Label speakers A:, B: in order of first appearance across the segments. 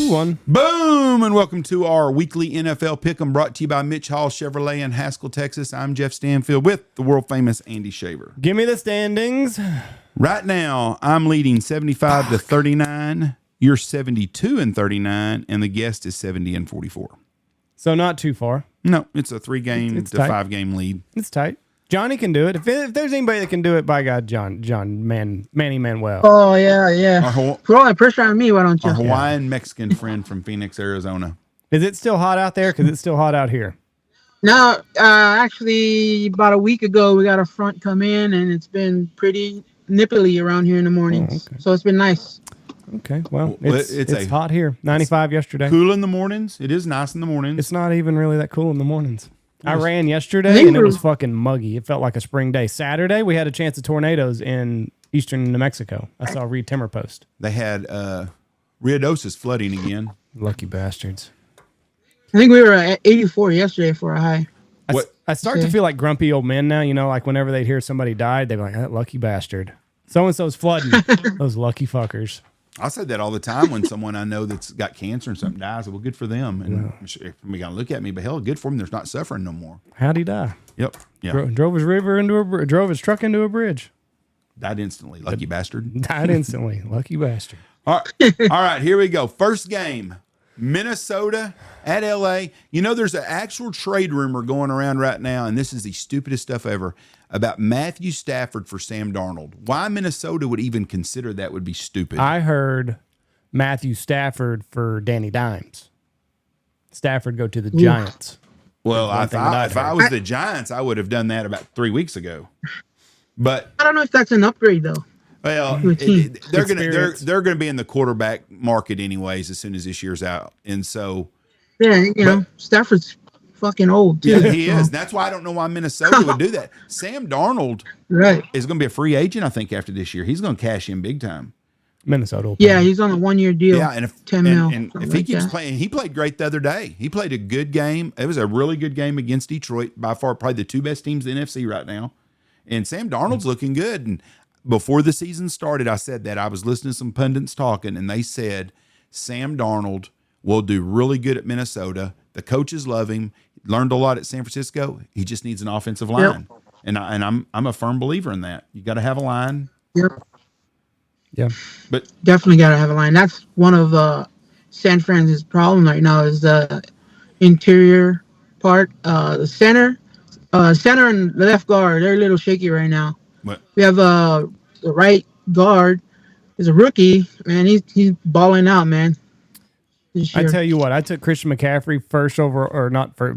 A: 2-1.
B: Boom, and welcome to our weekly NFL Pick'em brought to you by Mitch Hall Chevrolet in Haskell, Texas. I'm Jeff Stanfield with the world-famous Andy Shaver.
A: Give me the standings.
B: Right now, I'm leading 75-39. You're 72-39, and the guest is 70-44.
A: So not too far.
B: No, it's a 3-game to
A: tight.
B: 5-game lead.
A: It's tight. Johnny can do it. If there's anybody that can do it, by God, Manny Manuel.
C: Oh, yeah. Put all that pressure on me, why don't you?
B: Our Hawaiian Mexican friend from Phoenix, Arizona.
A: Is it still hot out there? Because it's still hot out here.
C: No, actually, about a week ago, we got a front come in, and it's been pretty nipply around here in the mornings. So it's been nice.
A: Okay, well, it's hot here. 95 yesterday.
B: Cool in the mornings. It is nice in the mornings.
A: It's not even really that cool in the mornings. I ran yesterday, and it was fucking muggy. It felt like a spring day. Saturday, we had a chance of tornadoes in eastern New Mexico. I saw Reed Timmer post.
B: They had Ruidosos flooding again.
A: Lucky bastards.
C: I think we were at 84 yesterday for a high.
A: I start to feel like grumpy old men now. You know, like whenever they'd hear somebody died, they'd be like, that lucky bastard. So-and-so's flooding. Those lucky fuckers.
B: I said that all the time when someone I know that's got cancer and something dies. Well, good for them. And they're going to look at me, but hell, good for them. They're not suffering no more.
A: How'd he die?
B: Yep. Yeah.
A: Drove his truck into a bridge.
B: Died instantly. Lucky bastard.
A: Died instantly. Lucky bastard.
B: All right, here we go. First game, Minnesota at LA. You know, there's an actual trade rumor going around right now, and this is the stupidest stuff ever, about Matthew Stafford for Sam Darnold. Why Minnesota would even consider that would be stupid.
A: I heard Matthew Stafford for Danny Dimes. Stafford go to the Giants.
B: Well, if I was the Giants, I would have done that about 3 weeks ago. But
C: I don't know if that's an upgrade, though.
B: Well, they're gonna be in the quarterback market anyways as soon as this year's out, and so
C: Stafford's fucking old too.
B: Yeah, he is. That's why I don't know why Minnesota would do that. Sam Darnold is going to be a free agent, I think, after this year. He's going to cash in big time.
A: Minnesota.
C: Yeah, he's on a 1-year deal.
B: Yeah, and if
C: 10 mil.
B: And if he keeps playing, he played great the other day. He played a good game. It was a really good game against Detroit. By far, probably the two best teams in the NFC right now. And Sam Darnold's looking good. And before the season started, I said that I was listening to some pundits talking, and they said Sam Darnold will do really good at Minnesota. The coaches love him. Learned a lot at San Francisco. He just needs an offensive line, and I'm a firm believer in that. You got to have a line.
C: Yep.
A: Yeah,
C: but definitely got to have a line. That's one of San Fran's problem right now is the interior part. The center and the left guard, they're a little shaky right now.
B: What?
C: We have the right guard is a rookie, man. He's balling out, man.
A: I tell you what, I took Christian McCaffrey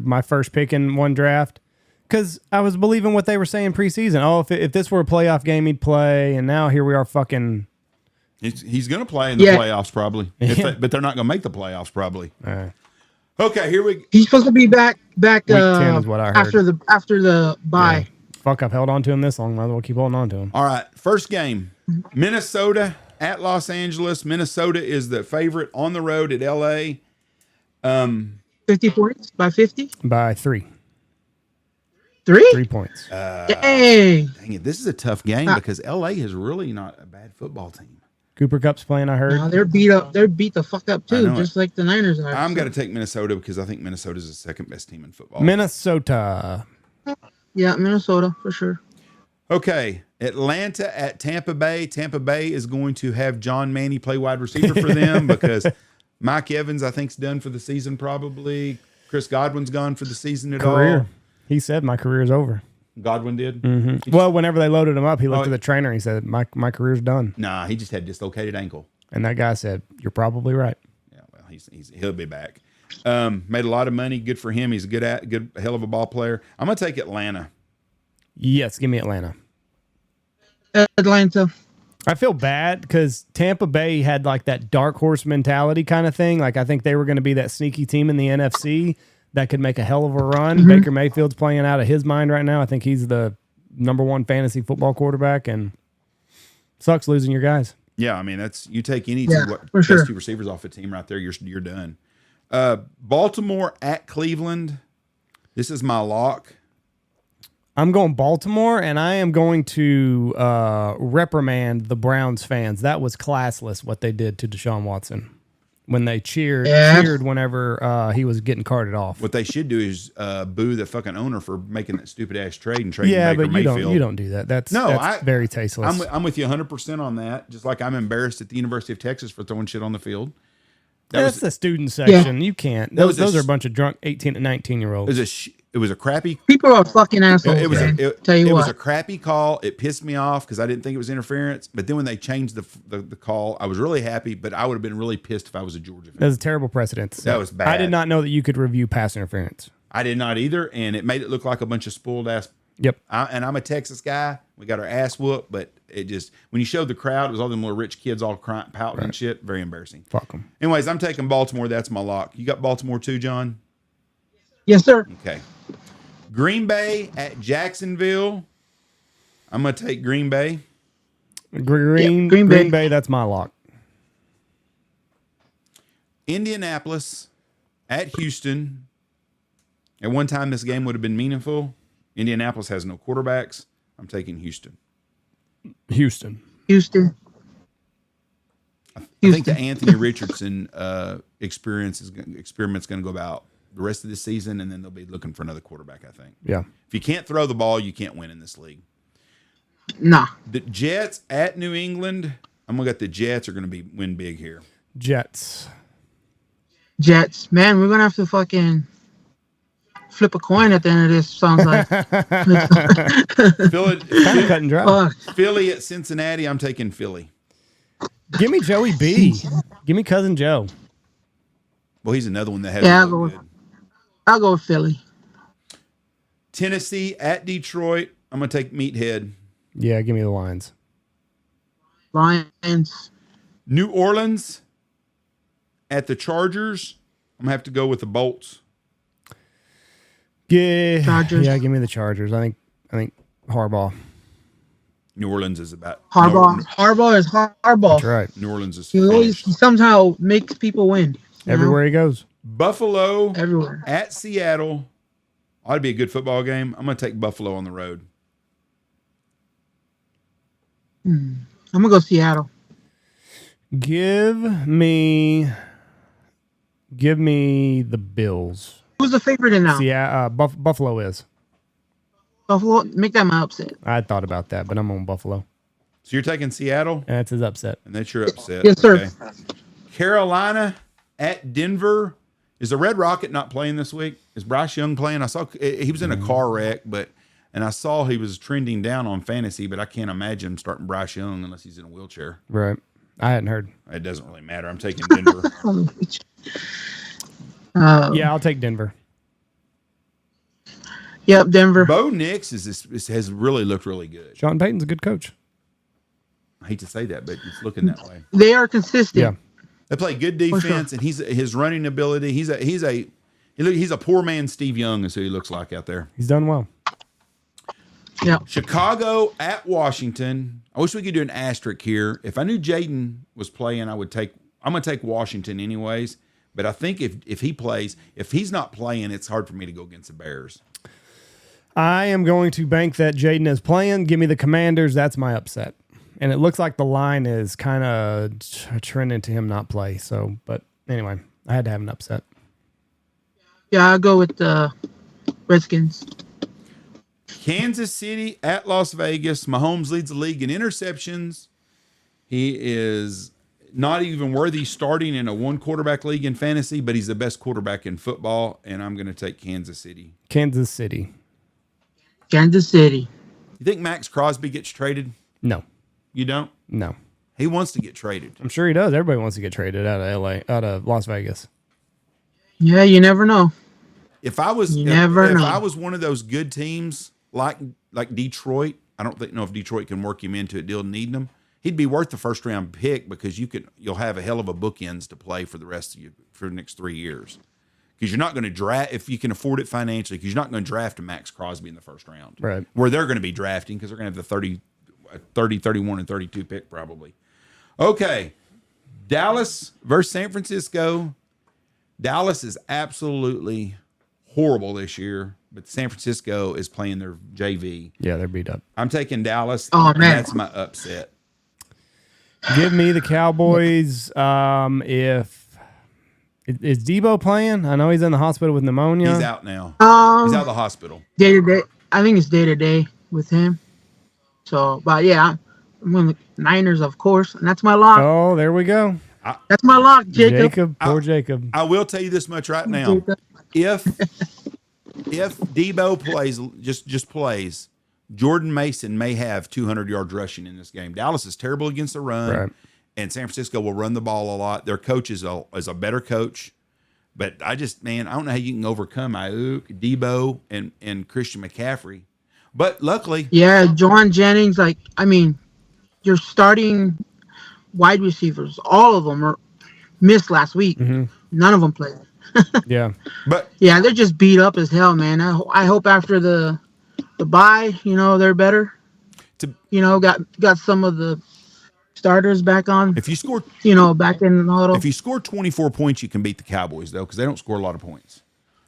A: my first pick in one draft because I was believing what they were saying preseason. Oh, if this were a playoff game, he'd play, and now here we are fucking.
B: He's going to play in the playoffs probably, but they're not going to make the playoffs probably. Okay, here we.
C: He's supposed to be back. Week
A: 10 is what I heard.
C: After the bye.
A: Yeah. Fuck, I've held on to him this long. Might as well keep holding on to him.
B: All right, first game, Minnesota at Los Angeles. Minnesota is the favorite on the road at LA.
C: 50 points by 50?
A: By 3.
C: 3?
A: 3 points.
C: Dang
B: it, this is a tough game because LA is really not a bad football team.
A: Cooper Kupp's playing, I heard.
C: No, they're beat up. They're beat the fuck up too, just like the Niners are.
B: I'm going to take Minnesota because I think Minnesota's the second best team in football.
A: Minnesota.
C: Yeah, Minnesota for sure.
B: Okay, Atlanta at Tampa Bay. Tampa Bay is going to have John Manny play wide receiver for them because Mike Evans, I think, is done for the season probably. Chris Godwin's gone for the season at all.
A: He said, my career's over.
B: Godwin did?
A: Mm-hmm. Well, whenever they loaded him up, he looked at the trainer and he said, my career's done.
B: Nah, he just had dislocated ankle.
A: And that guy said, you're probably right.
B: Yeah, well, he'll be back. Made a lot of money. Good for him. He's a good hell of a ball player. I'm going to take Atlanta.
A: Yes, give me Atlanta.
C: Atlanta.
A: I feel bad because Tampa Bay had like that dark horse mentality kind of thing. Like I think they were going to be that sneaky team in the NFC that could make a hell of a run. Mm-hmm. Baker Mayfield's playing out of his mind right now. I think he's the #1 fantasy football quarterback, and sucks losing your guys.
B: Yeah, I mean you take any two receivers off a team right there, you're done. Baltimore at Cleveland. This is my lock.
A: I'm going Baltimore, and I am going to reprimand the Browns fans. That was classless what they did to Deshaun Watson. when they cheered whenever he was getting carted off.
B: What they should do is boo the fucking owner for making that stupid ass trade and trading
A: Yeah,
B: Baker
A: but
B: Mayfield.
A: you don't do that. That's very tasteless.
B: I'm with you 100% on that. Just like I'm embarrassed at the University of Texas for throwing shit on the field.
A: That's the student section. You can't. Those are a bunch of drunk 18 and 19-year-olds.
B: It was a crappy.
C: People are fucking assholes. It
B: was a crappy call. It pissed me off because I didn't think it was interference. But then when they changed the call, I was really happy. But I would have been really pissed if I was a Georgia fan.
A: That was a terrible precedent.
B: That was bad.
A: I did not know that you could review pass interference.
B: I did not either, and it made it look like a bunch of spoiled ass.
A: Yep.
B: And I'm a Texas guy. We got our ass whooped, but it just when you showed the crowd, it was all them little rich kids all crying, pouting and shit. Very embarrassing.
A: Fuck them.
B: Anyways, I'm taking Baltimore. That's my lock. You got Baltimore too, John?
C: Yes, sir.
B: Okay. Green Bay at Jacksonville. I'm going to take Green Bay.
A: Green Bay, that's my lock.
B: Indianapolis at Houston. At one time, this game would have been meaningful. Indianapolis has no quarterbacks. I'm taking Houston.
A: Houston.
B: I think the Anthony Richardson experiment's going to go about the rest of the season, and then they'll be looking for another quarterback, I think.
A: Yeah.
B: If you can't throw the ball, you can't win in this league.
C: Nah.
B: The Jets at New England. I'm going to get the Jets are going to win big here.
A: Jets.
C: Man, we're going to have to fucking flip a coin at the end of this, sounds like.
B: Philly,
A: Kind of cut and dry.
B: Philly at Cincinnati. I'm taking Philly.
A: Give me Joey B. Give me Cousin Joe.
B: Well, he's another one that has
C: I'll go with Philly.
B: Tennessee at Detroit. I'm going to take Meathead.
A: Yeah, give me the Lions.
C: Lions.
B: New Orleans at the Chargers. I'm going to have to go with the Bolts.
A: Yeah,
C: Chargers.
A: Yeah, give me the Chargers. I think Harbaugh.
B: New Orleans is about
C: Harbaugh. Harbaugh is Harbaugh.
A: That's right.
B: New Orleans is
C: He somehow makes people win.
A: Everywhere he goes.
B: Buffalo
C: Everywhere.
B: at Seattle. Ought to be a good football game. I'm going to take Buffalo on the road.
C: I'm going to go Seattle.
A: Give me the Bills.
C: Who's the favorite in now?
A: Yeah, Buffalo is.
C: Buffalo? Make that my upset.
A: I thought about that, but I'm on Buffalo.
B: So you're taking Seattle?
A: And that's his upset.
B: And that's your upset.
C: Yes, sir.
B: Okay. Carolina at Denver. Is the Red Rocket not playing this week? Is Bryce Young playing? I saw he was in a car wreck, and I saw he was trending down on fantasy, but I can't imagine starting Bryce Young unless he's in a wheelchair.
A: Right. I hadn't heard.
B: It doesn't really matter. I'm taking Denver.
A: Yeah, I'll take Denver.
C: Yep, Denver.
B: Bo Nix has really looked really good.
A: Sean Payton's a good coach.
B: I hate to say that, but it's looking that way.
C: They are consistent.
A: Yeah.
B: They play good defense, and his running ability. He's a poor man. Steve Young is who he looks like out there.
A: He's done well.
C: Yeah.
B: Chicago at Washington. I wish we could do an asterisk here. If I knew Jaden was playing, I'm going to take Washington anyways. But I think if he plays, if he's not playing, it's hard for me to go against the Bears.
A: I am going to bank that Jaden is playing. Give me the Commanders. That's my upset. And it looks like the line is kind of trending to him not play. So, but anyway, I had to have an upset.
C: Yeah, I'll go with the Redskins.
B: Kansas City at Las Vegas. Mahomes leads the league in interceptions. He is not even worthy starting in a one quarterback league in fantasy, but he's the best quarterback in football. And I'm going to take Kansas City.
A: Kansas City.
C: Kansas City.
B: You think Max Crosby gets traded?
A: No.
B: You don't?
A: No.
B: He wants to get traded.
A: I'm sure he does. Everybody wants to get traded out of Las Vegas.
C: Yeah, you never know.
B: If I was one of those good teams like Detroit, I don't know if Detroit can work him into a deal needing him. He'd be worth the first round pick because you'll have a hell of a bookends to play for the rest of you for the next 3 years. Because you're not going to draft if you can afford it financially. Because you're not going to draft a Max Crosby in the first round,
A: right? Where
B: they're going to be drafting because they're going to have the 30, 31, and 32 pick probably. Okay, Dallas versus San Francisco. Dallas is absolutely horrible this year, but San Francisco is playing their JV.
A: Yeah, they're beat up.
B: I'm taking Dallas.
C: Oh, man.
B: That's my upset.
A: Give me the Cowboys. If Is Debo playing? I know he's in the hospital with pneumonia.
B: He's out now. He's out of the hospital.
C: Day to day. I think it's day to day with him. So, but yeah, I'm going the Niners, of course, and that's my lock.
A: Oh, there we go.
C: That's my lock, Jacob.
A: Poor Jacob.
B: I will tell you this much right now. If Debo plays, just plays, Jordan Mason may have 200 yards rushing in this game. Dallas is terrible against the run,
A: Right.
B: and San Francisco will run the ball a lot. Their coach is a better coach. But I don't know how you can overcome Ayuk, Debo, and Christian McCaffrey. But luckily,
C: Yeah, John Jennings. Your starting wide receivers, all of them are missed last week. None of them played.
A: Yeah.
B: but
C: Yeah, they're just beat up as hell, man. I hope after the bye, they're better. Got some of the starters back on.
B: if you score
C: Back in the huddle.
B: if you score 24 points, you can beat the Cowboys though, because they don't score a lot of points.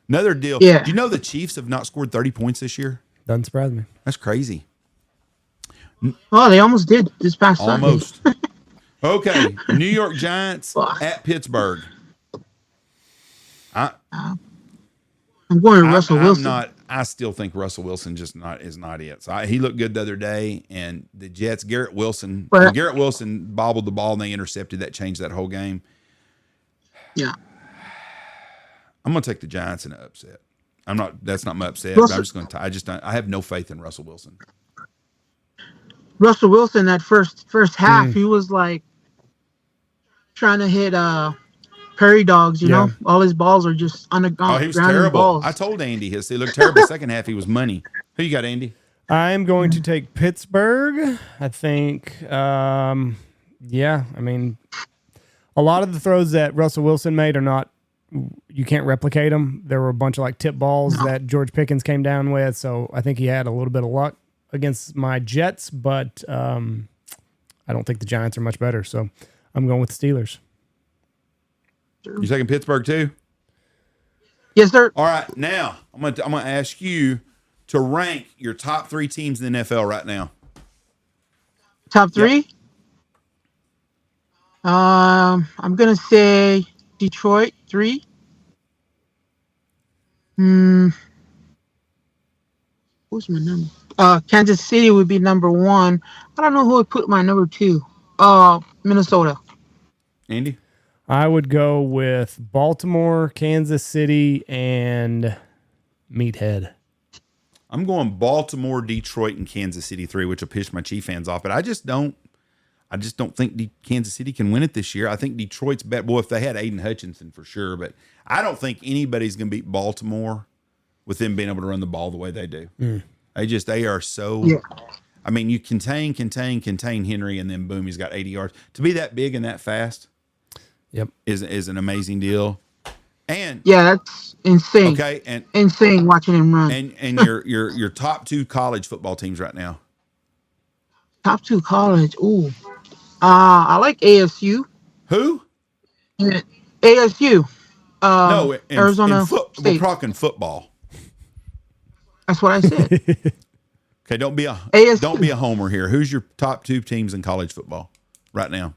B: Another deal.
C: Yeah.
B: Do you know the Chiefs have not scored 30 points this year?
A: Doesn't surprise me.
B: That's crazy.
C: Oh, they almost did this past Sunday.
B: Almost. Okay, New York Giants
C: Fuck.
B: at Pittsburgh.
C: I'm going to Russell Wilson.
B: I still think Russell Wilson is not it. So he looked good the other day, and the Jets, Garrett Wilson bobbled the ball and they intercepted. That changed that whole game.
C: Yeah.
B: I'm going to take the Giants in an upset. That's not my upset.
C: Russell-
B: But I'm just going to. I have no faith in Russell Wilson.
C: Russell Wilson, that first half, he was like trying to hit prairie dogs. You know, all his balls are just on the ground.
B: He was
C: ground
B: terrible.
C: balls.
B: I told Andy he looked terrible. Second half, he was money. Who you got, Andy?
A: I'm going to take Pittsburgh. I think, a lot of the throws that Russell Wilson made are not, you can't replicate them. There were a bunch of like tip balls that George Pickens came down with. So I think he had a little bit of luck against my Jets, but I don't think the Giants are much better. So I'm going with the Steelers.
B: You taking Pittsburgh too?
C: Yes, sir.
B: All right, now I'm gonna ask you to rank your top 3 teams in the NFL right now.
C: Top 3. I'm gonna say Detroit 3. Who's my number? Kansas City would be number 1. I don't know who would put my number 2. Minnesota.
B: Andy?
A: I would go with Baltimore, Kansas City, and Meathead.
B: I'm going Baltimore, Detroit, and Kansas City 3, which will piss my Chief fans off. But I just don't think Kansas City can win it this year. I think Detroit's better. Boy, if they had Aiden Hutchinson for sure, but I don't think anybody's going to beat Baltimore with them being able to run the ball the way they do. They are so. Yeah. I mean, you contain Henry, and then boom, he's got 80 yards. To be that big and that fast, is an amazing deal. And
C: yeah, that's insane.
B: Okay, and
C: insane watching him run.
B: And your top 2 college football teams right now.
C: Top 2 college. Ooh. I like ASU.
B: Who?
C: ASU.
B: No,
C: Arizona
B: we're talking football.
C: That's what I said.
B: Okay, don't be a homer here. Who's your top 2 teams in college football right now?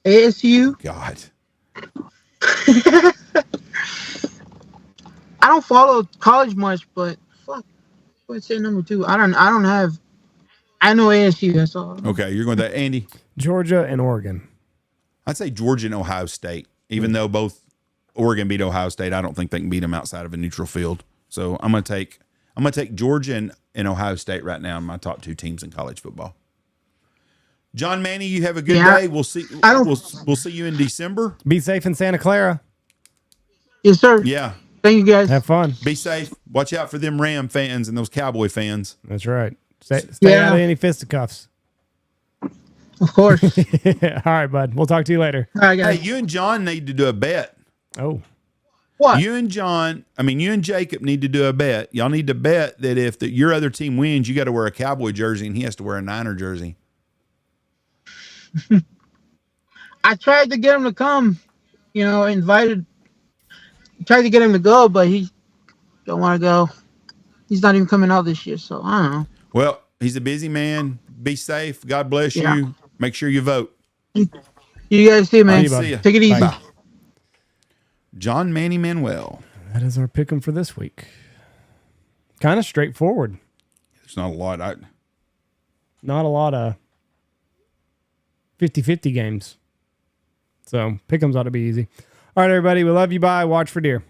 C: ASU.
B: God.
C: I don't follow college much, but fuck. Let's say number 2. I know ASU. That's all.
B: Okay, you're going to Andy.
A: Georgia and Oregon.
B: I'd say Georgia and Ohio State. Even though both Oregon beat Ohio State, I don't think they can beat them outside of a neutral field. So I'm going to take Georgia and Ohio State right now in my top 2 teams in college football. John Manny, you have a good day. We'll see. We'll see you in December.
A: Be safe in Santa Clara.
C: Yes, sir.
B: Yeah.
C: Thank you, guys.
A: Have fun.
B: Be safe. Watch out for them Ram fans and those Cowboy fans.
A: That's right. Stay out of any fisticuffs.
C: Of course.
A: All right, bud. We'll talk to you later.
C: All right, guys.
B: Hey, you and John need to do a bet.
A: Oh.
C: What?
B: You and Jacob need to do a bet. Y'all need to bet that if your other team wins, you got to wear a Cowboy jersey and he has to wear a Niner jersey.
C: I tried to get him to come, invited. Tried to get him to go, but he don't want to go. He's not even coming out this year, so I don't know.
B: Well, he's a busy man. Be safe. God bless you. Make sure you vote.
C: You guys too, man.
A: See you, bud.
B: See ya.
C: Take it easy.
B: Bye. John Manini Manuel.
A: That is our pick 'em for this week. Kind of straightforward.
B: There's not a lot.
A: Not a lot of 50-50 games. So pick 'ems ought to be easy. All right, everybody. We love you. Bye. Watch for deer.